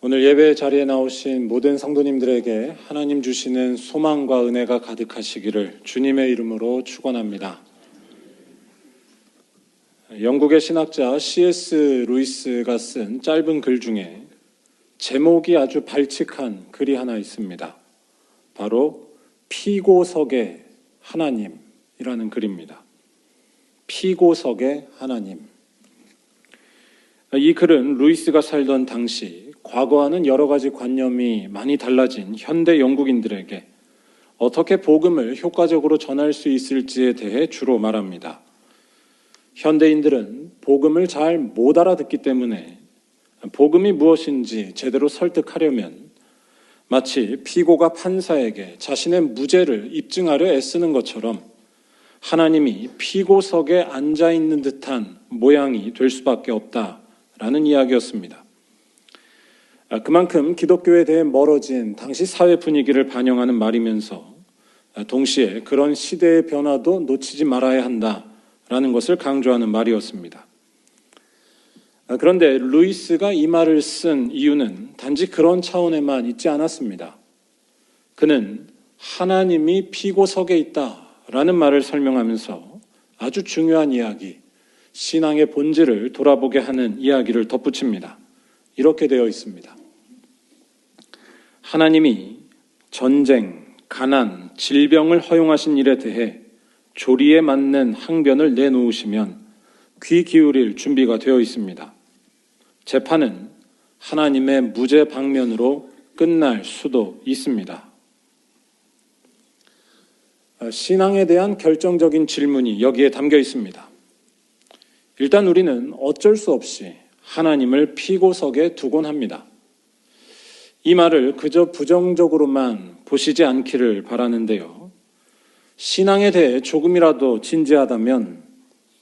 오늘 예배 자리에 나오신 모든 성도님들에게 하나님 주시는 소망과 은혜가 가득하시기를 주님의 이름으로 축원합니다. 영국의 신학자 C.S. 루이스가 쓴 짧은 글 중에 제목이 아주 발칙한 글이 하나 있습니다. 바로 피고석의 하나님이라는 글입니다. 피고석의 하나님. 이 글은 루이스가 살던 당시 과거와는 여러 가지 관념이 많이 달라진 현대 영국인들에게 어떻게 복음을 효과적으로 전할 수 있을지에 대해 주로 말합니다. 현대인들은 복음을 잘 못 알아듣기 때문에 복음이 무엇인지 제대로 설득하려면 마치 피고가 판사에게 자신의 무죄를 입증하려 애쓰는 것처럼 하나님이 피고석에 앉아있는 듯한 모양이 될 수밖에 없다라는 이야기였습니다. 그만큼 기독교에 대해 멀어진 당시 사회 분위기를 반영하는 말이면서 동시에 그런 시대의 변화도 놓치지 말아야 한다라는 것을 강조하는 말이었습니다. 그런데 루이스가 이 말을 쓴 이유는 단지 그런 차원에만 있지 않았습니다. 그는 하나님이 피고석에 있다라는 말을 설명하면서 아주 중요한 이야기, 신앙의 본질을 돌아보게 하는 이야기를 덧붙입니다. 이렇게 되어 있습니다. 하나님이 전쟁, 가난, 질병을 허용하신 일에 대해 조리에 맞는 항변을 내놓으시면 귀 기울일 준비가 되어 있습니다. 재판은 하나님의 무죄 방면으로 끝날 수도 있습니다. 신앙에 대한 결정적인 질문이 여기에 담겨 있습니다. 일단 우리는 어쩔 수 없이 하나님을 피고석에 두곤 합니다. 이 말을 그저 부정적으로만 보시지 않기를 바라는데요. 신앙에 대해 조금이라도 진지하다면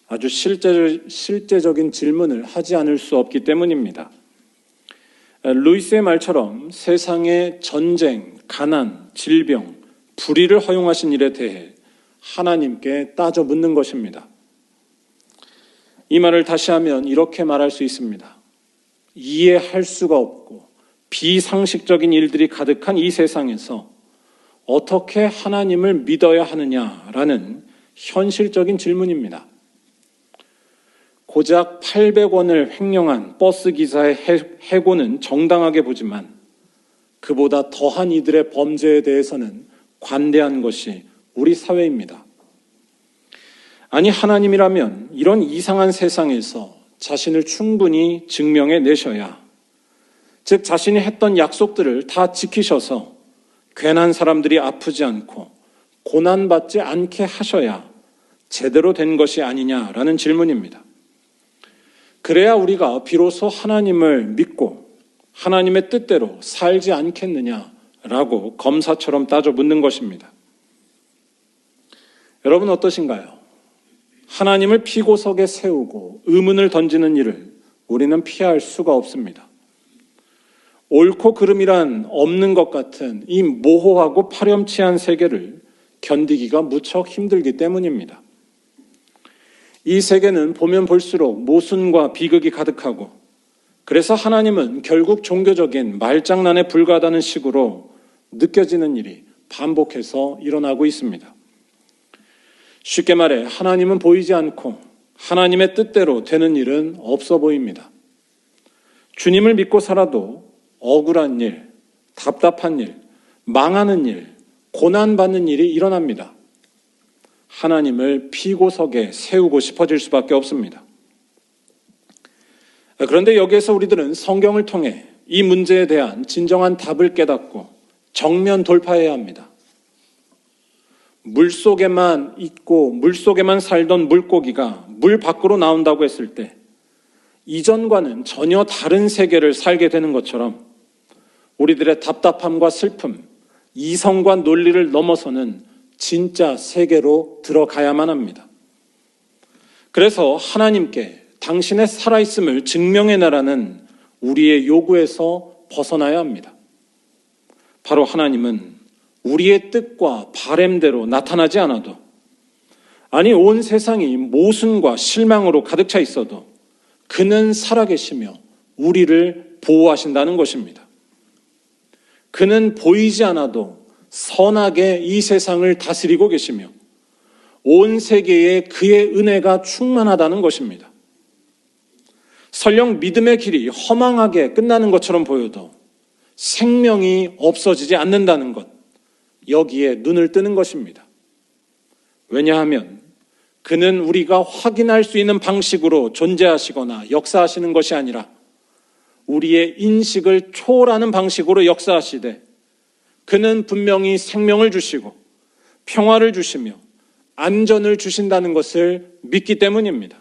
아주 실제적인 질문을 하지 않을 수 없기 때문입니다. 루이스의 말처럼 세상의 전쟁, 가난, 질병, 불의를 허용하신 일에 대해 하나님께 따져 묻는 것입니다. 이 말을 다시 하면 이렇게 말할 수 있습니다. 이해할 수가 없고 비상식적인 일들이 가득한 이 세상에서 어떻게 하나님을 믿어야 하느냐라는 현실적인 질문입니다. 고작 800원을 횡령한 버스 기사의 해고는 정당하게 보지만 그보다 더한 이들의 범죄에 대해서는 관대한 것이 우리 사회입니다. 아니, 하나님이라면 이런 이상한 세상에서 자신을 충분히 증명해 내셔야, 즉 자신이 했던 약속들을 다 지키셔서 괜한 사람들이 아프지 않고 고난받지 않게 하셔야 제대로 된 것이 아니냐라는 질문입니다. 그래야 우리가 비로소 하나님을 믿고 하나님의 뜻대로 살지 않겠느냐라고 검사처럼 따져 묻는 것입니다. 여러분 어떠신가요? 하나님을 피고석에 세우고 의문을 던지는 일을 우리는 피할 수가 없습니다. 옳고 그름이란 없는 것 같은 이 모호하고 파렴치한 세계를 견디기가 무척 힘들기 때문입니다. 이 세계는 보면 볼수록 모순과 비극이 가득하고, 그래서 하나님은 결국 종교적인 말장난에 불과하다는 식으로 느껴지는 일이 반복해서 일어나고 있습니다. 쉽게 말해 하나님은 보이지 않고 하나님의 뜻대로 되는 일은 없어 보입니다. 주님을 믿고 살아도 억울한 일, 답답한 일, 망하는 일, 고난받는 일이 일어납니다. 하나님을 피고석에 세우고 싶어질 수밖에 없습니다. 그런데 여기에서 우리들은 성경을 통해 이 문제에 대한 진정한 답을 깨닫고 정면 돌파해야 합니다. 물속에만 있고 물속에만 살던 물고기가 물 밖으로 나온다고 했을 때 이전과는 전혀 다른 세계를 살게 되는 것처럼 우리들의 답답함과 슬픔, 이성과 논리를 넘어서는 진짜 세계로 들어가야만 합니다. 그래서 하나님께 당신의 살아있음을 증명해내라는 우리의 요구에서 벗어나야 합니다. 바로 하나님은 우리의 뜻과 바램대로 나타나지 않아도, 아니 온 세상이 모순과 실망으로 가득 차 있어도 그는 살아계시며 우리를 보호하신다는 것입니다. 그는 보이지 않아도 선하게 이 세상을 다스리고 계시며 온 세계에 그의 은혜가 충만하다는 것입니다. 설령 믿음의 길이 허망하게 끝나는 것처럼 보여도 생명이 없어지지 않는다는 것, 여기에 눈을 뜨는 것입니다. 왜냐하면 그는 우리가 확인할 수 있는 방식으로 존재하시거나 역사하시는 것이 아니라 우리의 인식을 초월하는 방식으로 역사하시되 그는 분명히 생명을 주시고 평화를 주시며 안전을 주신다는 것을 믿기 때문입니다.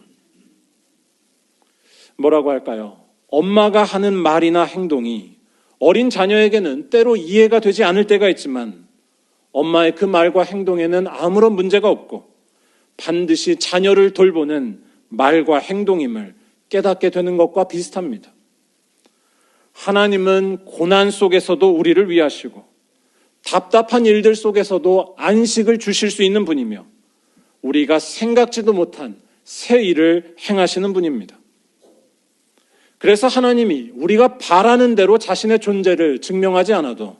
뭐라고 할까요? 엄마가 하는 말이나 행동이 어린 자녀에게는 때로 이해가 되지 않을 때가 있지만 엄마의 그 말과 행동에는 아무런 문제가 없고 반드시 자녀를 돌보는 말과 행동임을 깨닫게 되는 것과 비슷합니다. 하나님은 고난 속에서도 우리를 위하시고 답답한 일들 속에서도 안식을 주실 수 있는 분이며 우리가 생각지도 못한 새 일을 행하시는 분입니다. 그래서 하나님이 우리가 바라는 대로 자신의 존재를 증명하지 않아도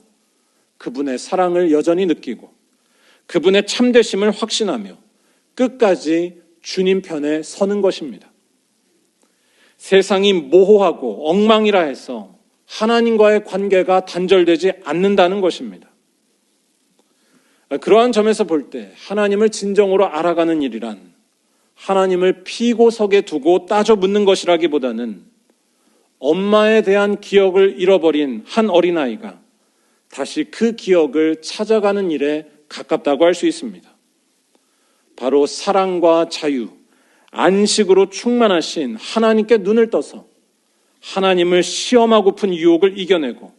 그분의 사랑을 여전히 느끼고 그분의 참되심을 확신하며 끝까지 주님 편에 서는 것입니다. 세상이 모호하고 엉망이라 해서 하나님과의 관계가 단절되지 않는다는 것입니다. 그러한 점에서 볼 때 하나님을 진정으로 알아가는 일이란 하나님을 피고석에 두고 따져 묻는 것이라기보다는 엄마에 대한 기억을 잃어버린 한 어린아이가 다시 그 기억을 찾아가는 일에 가깝다고 할 수 있습니다. 바로 사랑과 자유, 안식으로 충만하신 하나님께 눈을 떠서 하나님을 시험하고픈 유혹을 이겨내고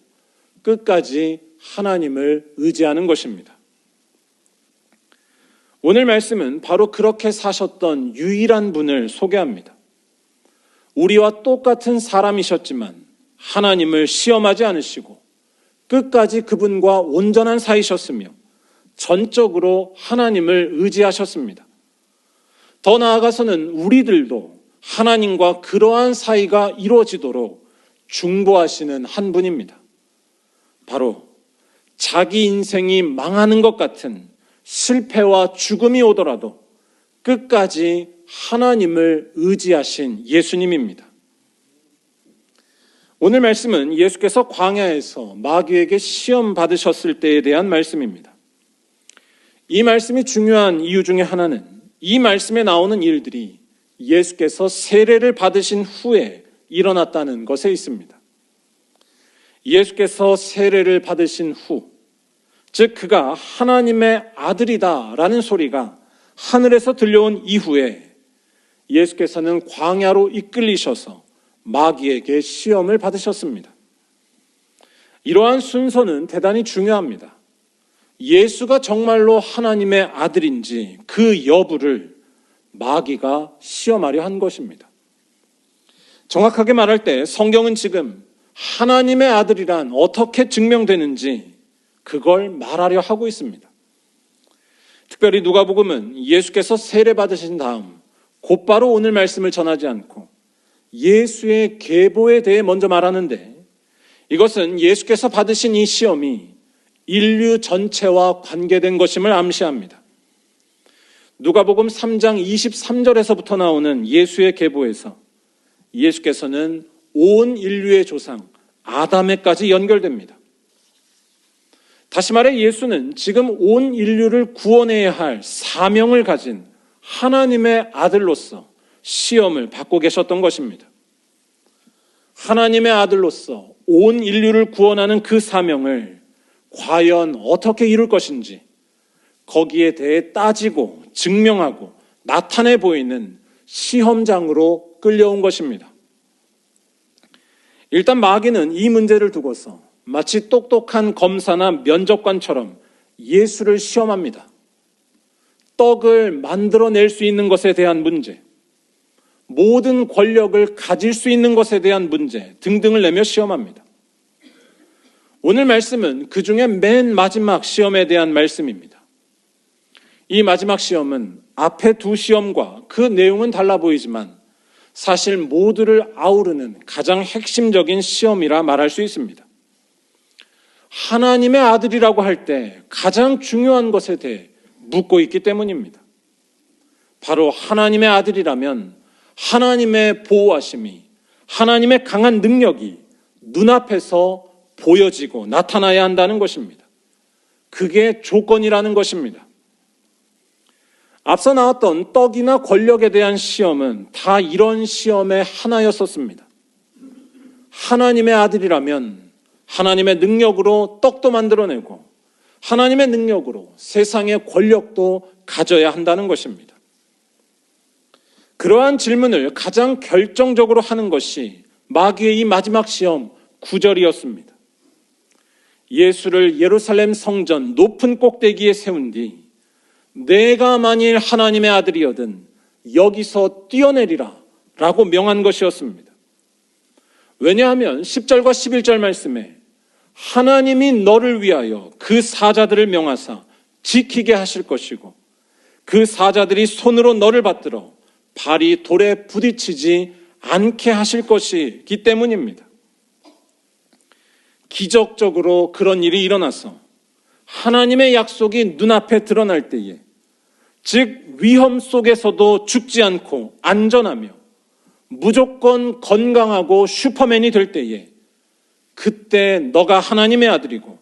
끝까지 하나님을 의지하는 것입니다. 오늘 말씀은 바로 그렇게 사셨던 유일한 분을 소개합니다. 우리와 똑같은 사람이셨지만 하나님을 시험하지 않으시고 끝까지 그분과 온전한 사이셨으며 전적으로 하나님을 의지하셨습니다. 더 나아가서는 우리들도 하나님과 그러한 사이가 이루어지도록 중보하시는 한 분입니다. 바로 자기 인생이 망하는 것 같은 실패와 죽음이 오더라도 끝까지 하나님을 의지하신 예수님입니다. 오늘 말씀은 예수께서 광야에서 마귀에게 시험 받으셨을 때에 대한 말씀입니다. 이 말씀이 중요한 이유 중에 하나는 이 말씀에 나오는 일들이 예수께서 세례를 받으신 후에 일어났다는 것에 있습니다. 예수께서 세례를 받으신 후, 즉 그가 하나님의 아들이다라는 소리가 하늘에서 들려온 이후에 예수께서는 광야로 이끌리셔서 마귀에게 시험을 받으셨습니다. 이러한 순서는 대단히 중요합니다. 예수가 정말로 하나님의 아들인지 그 여부를 마귀가 시험하려 한 것입니다. 정확하게 말할 때 성경은 지금 하나님의 아들이란 어떻게 증명되는지 그걸 말하려 하고 있습니다. 특별히 누가복음은 예수께서 세례 받으신 다음 곧바로 오늘 말씀을 전하지 않고 예수의 계보에 대해 먼저 말하는데 이것은 예수께서 받으신 이 시험이 인류 전체와 관계된 것임을 암시합니다. 누가복음 3장 23절에서부터 나오는 예수의 계보에서 예수께서는 온 인류의 조상 아담에까지 연결됩니다. 다시 말해 예수는 지금 온 인류를 구원해야 할 사명을 가진 하나님의 아들로서 시험을 받고 계셨던 것입니다. 하나님의 아들로서 온 인류를 구원하는 그 사명을 과연 어떻게 이룰 것인지 거기에 대해 따지고 증명하고 나타내 보이는 시험장으로 끌려온 것입니다. 일단 마귀는 이 문제를 두고서 마치 똑똑한 검사나 면접관처럼 예수를 시험합니다. 떡을 만들어낼 수 있는 것에 대한 문제, 모든 권력을 가질 수 있는 것에 대한 문제 등등을 내며 시험합니다. 오늘 말씀은 그 중에 맨 마지막 시험에 대한 말씀입니다. 이 마지막 시험은 앞에 두 시험과 그 내용은 달라 보이지만 사실 모두를 아우르는 가장 핵심적인 시험이라 말할 수 있습니다. 하나님의 아들이라고 할 때 가장 중요한 것에 대해 묻고 있기 때문입니다. 바로 하나님의 아들이라면 하나님의 보호하심이, 하나님의 강한 능력이 눈앞에서 보여지고 나타나야 한다는 것입니다. 그게 조건이라는 것입니다. 앞서 나왔던 떡이나 권력에 대한 시험은 다 이런 시험의 하나였었습니다. 하나님의 아들이라면 하나님의 능력으로 떡도 만들어내고 하나님의 능력으로 세상의 권력도 가져야 한다는 것입니다. 그러한 질문을 가장 결정적으로 하는 것이 마귀의 이 마지막 시험 9절이었습니다. 예수를 예루살렘 성전 높은 꼭대기에 세운 뒤 내가 만일 하나님의 아들이거든 여기서 뛰어내리라 라고 명한 것이었습니다. 왜냐하면 10절과 11절 말씀에 하나님이 너를 위하여 그 사자들을 명하사 지키게 하실 것이고 그 사자들이 손으로 너를 받들어 발이 돌에 부딪히지 않게 하실 것이기 때문입니다. 기적적으로 그런 일이 일어나서 하나님의 약속이 눈앞에 드러날 때에, 즉 위험 속에서도 죽지 않고 안전하며 무조건 건강하고 슈퍼맨이 될 때에, 그때 너가 하나님의 아들이고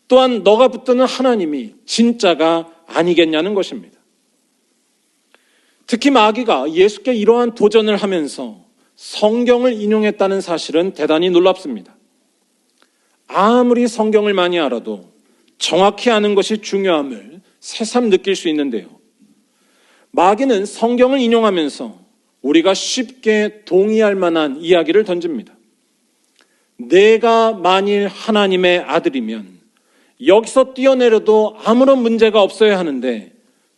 또한 너가 붙드는 하나님이 진짜가 아니겠냐는 것입니다. 특히 마귀가 예수께 이러한 도전을 하면서 성경을 인용했다는 사실은 대단히 놀랍습니다. 아무리 성경을 많이 알아도 정확히 아는 것이 중요함을 새삼 느낄 수 있는데요. 마귀는 성경을 인용하면서 우리가 쉽게 동의할 만한 이야기를 던집니다. 내가 만일 하나님의 아들이면 여기서 뛰어내려도 아무런 문제가 없어야 하는데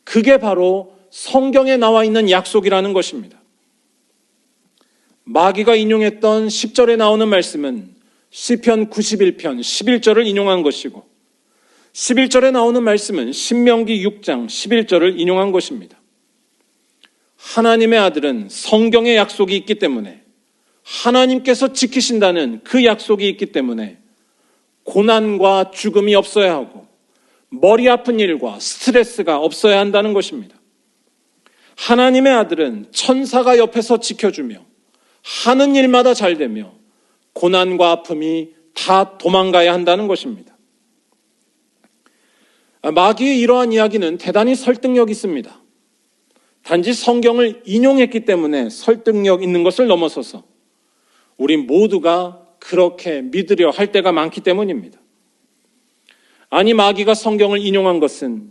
그게 바로 성경에 나와 있는 약속이라는 것입니다. 마귀가 인용했던 10절에 나오는 말씀은 시편 91편 11절을 인용한 것이고 11절에 나오는 말씀은 신명기 6장 11절을 인용한 것입니다. 하나님의 아들은 성경의 약속이 있기 때문에, 하나님께서 지키신다는 그 약속이 있기 때문에 고난과 죽음이 없어야 하고 머리 아픈 일과 스트레스가 없어야 한다는 것입니다. 하나님의 아들은 천사가 옆에서 지켜주며 하는 일마다 잘 되며 고난과 아픔이 다 도망가야 한다는 것입니다. 마귀의 이러한 이야기는 대단히 설득력 있습니다. 단지 성경을 인용했기 때문에 설득력 있는 것을 넘어서서 우리 모두가 그렇게 믿으려 할 때가 많기 때문입니다. 아니, 마귀가 성경을 인용한 것은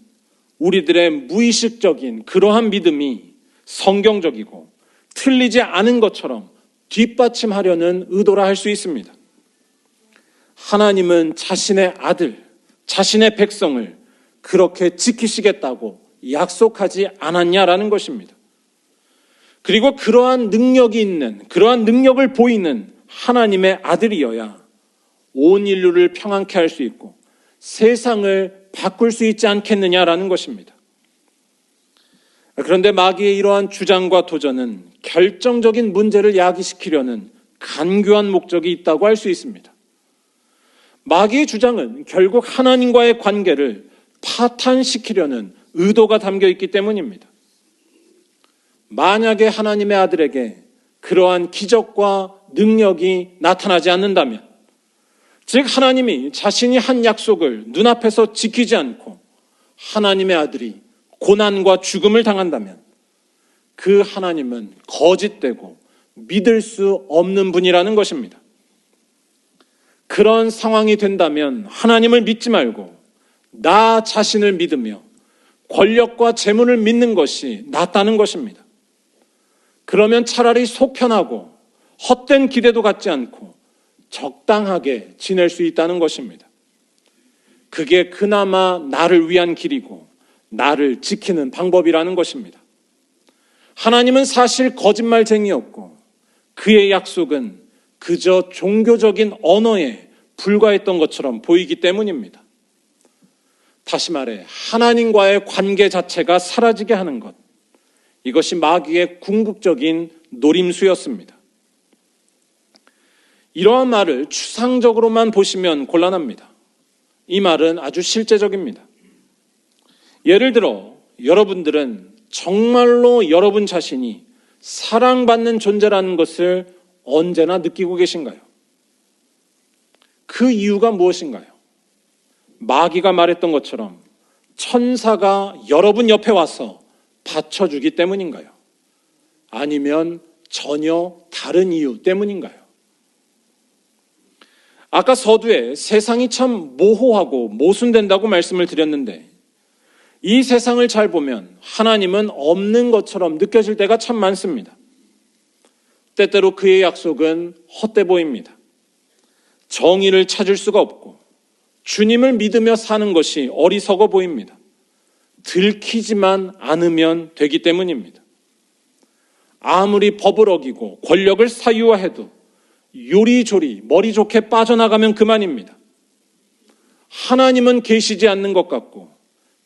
우리들의 무의식적인 그러한 믿음이 성경적이고 틀리지 않은 것처럼 뒷받침하려는 의도라 할 수 있습니다. 하나님은 자신의 아들, 자신의 백성을 그렇게 지키시겠다고 약속하지 않았냐라는 것입니다. 그리고 그러한 능력이 있는, 그러한 능력을 보이는 하나님의 아들이어야 온 인류를 평안케 할 수 있고 세상을 바꿀 수 있지 않겠느냐라는 것입니다. 그런데 마귀의 이러한 주장과 도전은 결정적인 문제를 야기시키려는 간교한 목적이 있다고 할 수 있습니다. 마귀의 주장은 결국 하나님과의 관계를 파탄시키려는 의도가 담겨 있기 때문입니다. 만약에 하나님의 아들에게 그러한 기적과 능력이 나타나지 않는다면, 즉 하나님이 자신이 한 약속을 눈앞에서 지키지 않고 하나님의 아들이 고난과 죽음을 당한다면 그 하나님은 거짓되고 믿을 수 없는 분이라는 것입니다. 그런 상황이 된다면 하나님을 믿지 말고 나 자신을 믿으며 권력과 재물을 믿는 것이 낫다는 것입니다. 그러면 차라리 속 편하고 헛된 기대도 갖지 않고 적당하게 지낼 수 있다는 것입니다. 그게 그나마 나를 위한 길이고 나를 지키는 방법이라는 것입니다. 하나님은 사실 거짓말쟁이였고 그의 약속은 그저 종교적인 언어에 불과했던 것처럼 보이기 때문입니다. 다시 말해 하나님과의 관계 자체가 사라지게 하는 것, 이것이 마귀의 궁극적인 노림수였습니다. 이러한 말을 추상적으로만 보시면 곤란합니다. 이 말은 아주 실제적입니다. 예를 들어 여러분들은 정말로 여러분 자신이 사랑받는 존재라는 것을 언제나 느끼고 계신가요? 그 이유가 무엇인가요? 마귀가 말했던 것처럼 천사가 여러분 옆에 와서 받쳐주기 때문인가요? 아니면 전혀 다른 이유 때문인가요? 아까 서두에 세상이 참 모호하고 모순된다고 말씀을 드렸는데 이 세상을 잘 보면 하나님은 없는 것처럼 느껴질 때가 참 많습니다. 때때로 그의 약속은 헛돼 보입니다. 정의를 찾을 수가 없고 주님을 믿으며 사는 것이 어리석어 보입니다. 들키지만 않으면 되기 때문입니다. 아무리 법을 어기고 권력을 사유화해도 요리조리 머리 좋게 빠져나가면 그만입니다. 하나님은 계시지 않는 것 같고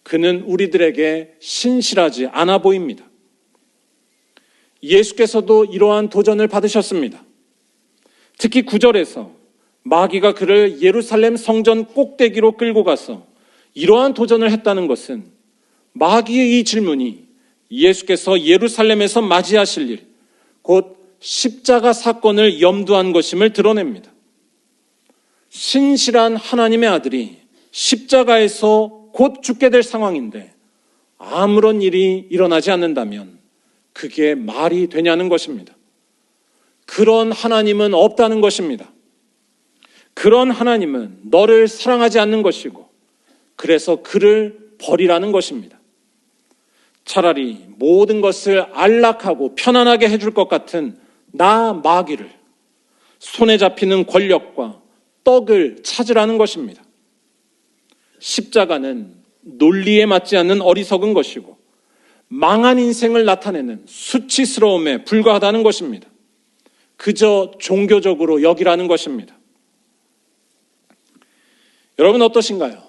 그는 우리들에게 신실하지 않아 보입니다. 예수께서도 이러한 도전을 받으셨습니다. 특히 9절에서 마귀가 그를 예루살렘 성전 꼭대기로 끌고 가서 이러한 도전을 했다는 것은 마귀의 이 질문이 예수께서 예루살렘에서 맞이하실 일, 곧 십자가 사건을 염두한 것임을 드러냅니다. 신실한 하나님의 아들이 십자가에서 곧 죽게 될 상황인데 아무런 일이 일어나지 않는다면 그게 말이 되냐는 것입니다. 그런 하나님은 없다는 것입니다. 그런 하나님은 너를 사랑하지 않는 것이고 그래서 그를 버리라는 것입니다. 차라리 모든 것을 안락하고 편안하게 해줄 것 같은 나 마귀를 손에 잡히는 권력과 떡을 찾으라는 것입니다. 십자가는 논리에 맞지 않는 어리석은 것이고 망한 인생을 나타내는 수치스러움에 불과하다는 것입니다. 그저 종교적으로 여기라는 것입니다. 여러분 어떠신가요?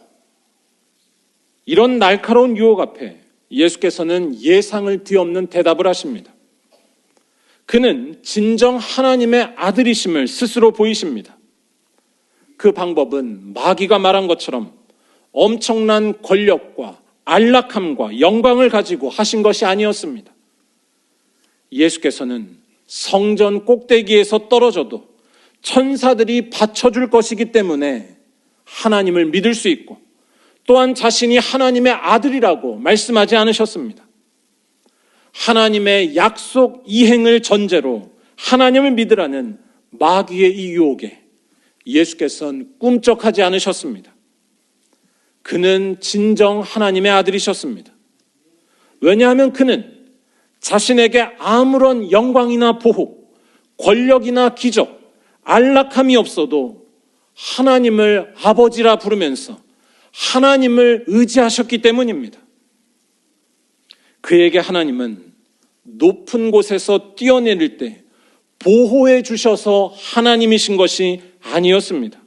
이런 날카로운 유혹 앞에 예수께서는 예상을 뒤엎는 대답을 하십니다. 그는 진정 하나님의 아들이심을 스스로 보이십니다. 그 방법은 마귀가 말한 것처럼 엄청난 권력과 안락함과 영광을 가지고 하신 것이 아니었습니다. 예수께서는 성전 꼭대기에서 떨어져도 천사들이 받쳐줄 것이기 때문에 하나님을 믿을 수 있고 또한 자신이 하나님의 아들이라고 말씀하지 않으셨습니다. 하나님의 약속 이행을 전제로 하나님을 믿으라는 마귀의 이 유혹에 예수께서는 꿈쩍하지 않으셨습니다. 그는 진정 하나님의 아들이셨습니다. 왜냐하면 그는 자신에게 아무런 영광이나 보호, 권력이나 기적, 안락함이 없어도 하나님을 아버지라 부르면서 하나님을 의지하셨기 때문입니다. 그에게 하나님은 높은 곳에서 뛰어내릴 때 보호해 주셔서 하나님이신 것이 아니었습니다.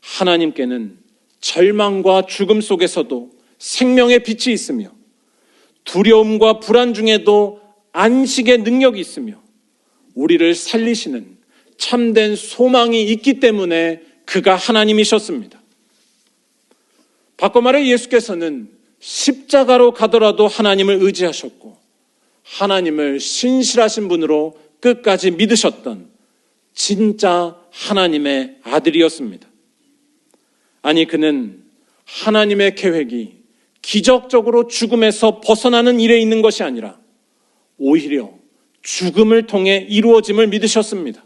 하나님께는 절망과 죽음 속에서도 생명의 빛이 있으며 두려움과 불안 중에도 안식의 능력이 있으며 우리를 살리시는 참된 소망이 있기 때문에 그가 하나님이셨습니다. 바꿔 말해 예수께서는 십자가로 가더라도 하나님을 의지하셨고 하나님을 신실하신 분으로 끝까지 믿으셨던 진짜 하나님의 아들이었습니다. 아니 그는 하나님의 계획이 기적적으로 죽음에서 벗어나는 일에 있는 것이 아니라 오히려 죽음을 통해 이루어짐을 믿으셨습니다.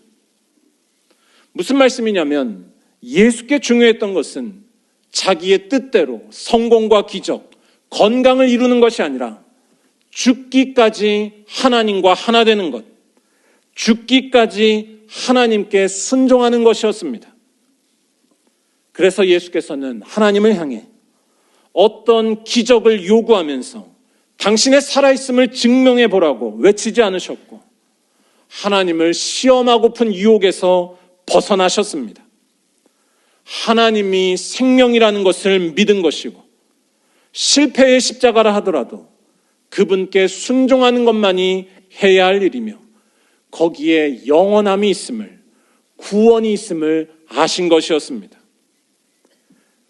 무슨 말씀이냐면 예수께 중요했던 것은 자기의 뜻대로 성공과 기적, 건강을 이루는 것이 아니라 죽기까지 하나님과 하나 되는 것, 죽기까지 하나님께 순종하는 것이었습니다. 그래서 예수께서는 하나님을 향해 어떤 기적을 요구하면서 당신의 살아있음을 증명해 보라고 외치지 않으셨고 하나님을 시험하고픈 유혹에서 벗어나셨습니다. 하나님이 생명이라는 것을 믿은 것이고 실패의 십자가라 하더라도 그분께 순종하는 것만이 해야 할 일이며 거기에 영원함이 있음을, 구원이 있음을 아신 것이었습니다.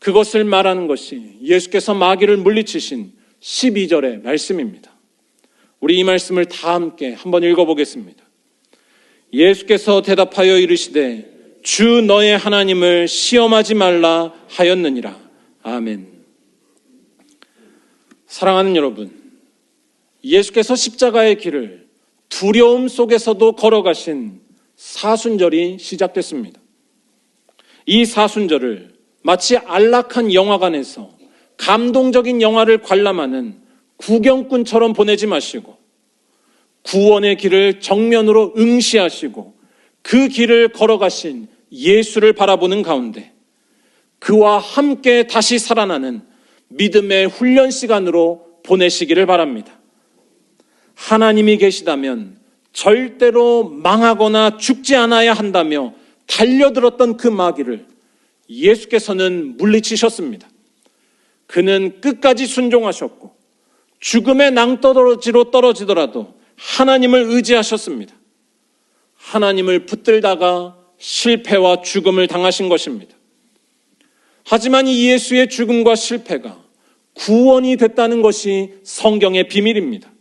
그것을 말하는 것이 예수께서 마귀를 물리치신 12절의 말씀입니다. 우리 이 말씀을 다 함께 한번 읽어보겠습니다. 예수께서 대답하여 이르시되 주 너의 하나님을 시험하지 말라 하였느니라. 아멘. 사랑하는 여러분, 예수께서 십자가의 길을 두려움 속에서도 걸어가신 사순절이 시작됐습니다. 이 사순절을 마치 안락한 영화관에서 감동적인 영화를 관람하는 구경꾼처럼 보내지 마시고 구원의 길을 정면으로 응시하시고 그 길을 걸어가신 예수를 바라보는 가운데 그와 함께 다시 살아나는 믿음의 훈련 시간으로 보내시기를 바랍니다. 하나님이 계시다면 절대로 망하거나 죽지 않아야 한다며 달려들었던 그 마귀를 예수께서는 물리치셨습니다. 그는 끝까지 순종하셨고 죽음의 낭떠러지로 떨어지더라도 하나님을 의지하셨습니다. 하나님을 붙들다가 실패와 죽음을 당하신 것입니다. 하지만 이 예수의 죽음과 실패가 구원이 됐다는 것이 성경의 비밀입니다.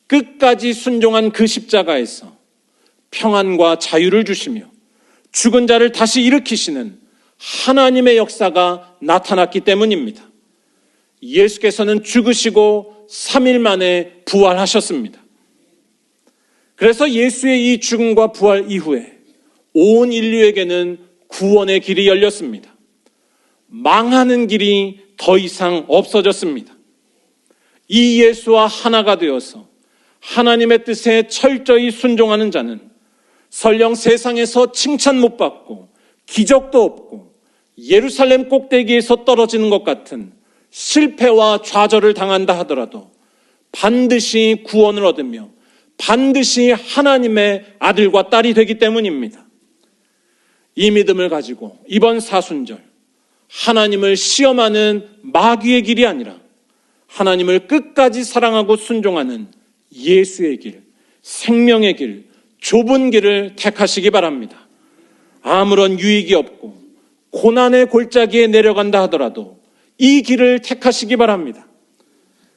끝까지 순종한 그 십자가에서 평안과 자유를 주시며 죽은 자를 다시 일으키시는 하나님의 역사가 나타났기 때문입니다. 예수께서는 죽으시고 3일 만에 부활하셨습니다. 그래서 예수의 이 죽음과 부활 이후에 온 인류에게는 구원의 길이 열렸습니다. 망하는 길이 더 이상 없어졌습니다. 이 예수와 하나가 되어서 하나님의 뜻에 철저히 순종하는 자는 설령 세상에서 칭찬 못 받고 기적도 없고 예루살렘 꼭대기에서 떨어지는 것 같은 실패와 좌절을 당한다 하더라도 반드시 구원을 얻으며 반드시 하나님의 아들과 딸이 되기 때문입니다. 이 믿음을 가지고 이번 사순절 하나님을 시험하는 마귀의 길이 아니라 하나님을 끝까지 사랑하고 순종하는 예수의 길, 생명의 길, 좁은 길을 택하시기 바랍니다. 아무런 유익이 없고 고난의 골짜기에 내려간다 하더라도 이 길을 택하시기 바랍니다.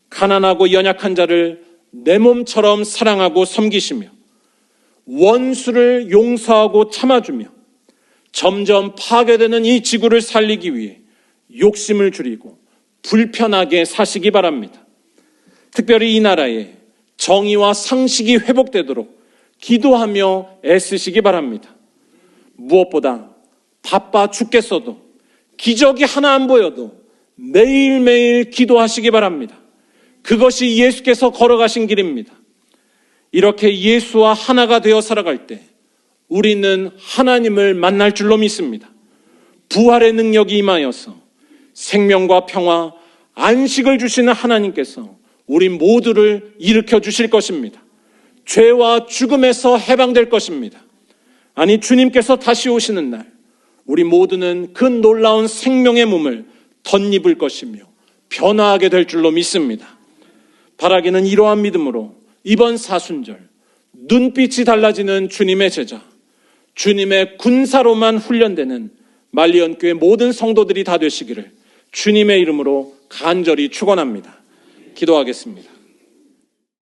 가난하고 연약한 자를 내 몸처럼 사랑하고 섬기시며 원수를 용서하고 참아주며 점점 파괴되는 이 지구를 살리기 위해 욕심을 줄이고 불편하게 사시기 바랍니다. 특별히 이 나라에 정의와 상식이 회복되도록 기도하며 애쓰시기 바랍니다. 무엇보다 바빠 죽겠어도 기적이 하나 안 보여도 매일매일 기도하시기 바랍니다. 그것이 예수께서 걸어가신 길입니다. 이렇게 예수와 하나가 되어 살아갈 때 우리는 하나님을 만날 줄로 믿습니다. 부활의 능력이 임하여서 생명과 평화, 안식을 주시는 하나님께서 우리 모두를 일으켜 주실 것입니다. 죄와 죽음에서 해방될 것입니다. 아니, 주님께서 다시 오시는 날 우리 모두는 그 놀라운 생명의 몸을 덧입을 것이며 변화하게 될 줄로 믿습니다. 바라기는 이러한 믿음으로 이번 사순절 눈빛이 달라지는 주님의 제자, 주님의 군사로만 훈련되는 말리언교회 모든 성도들이 다 되시기를 주님의 이름으로 간절히 축원합니다. 기도하겠습니다.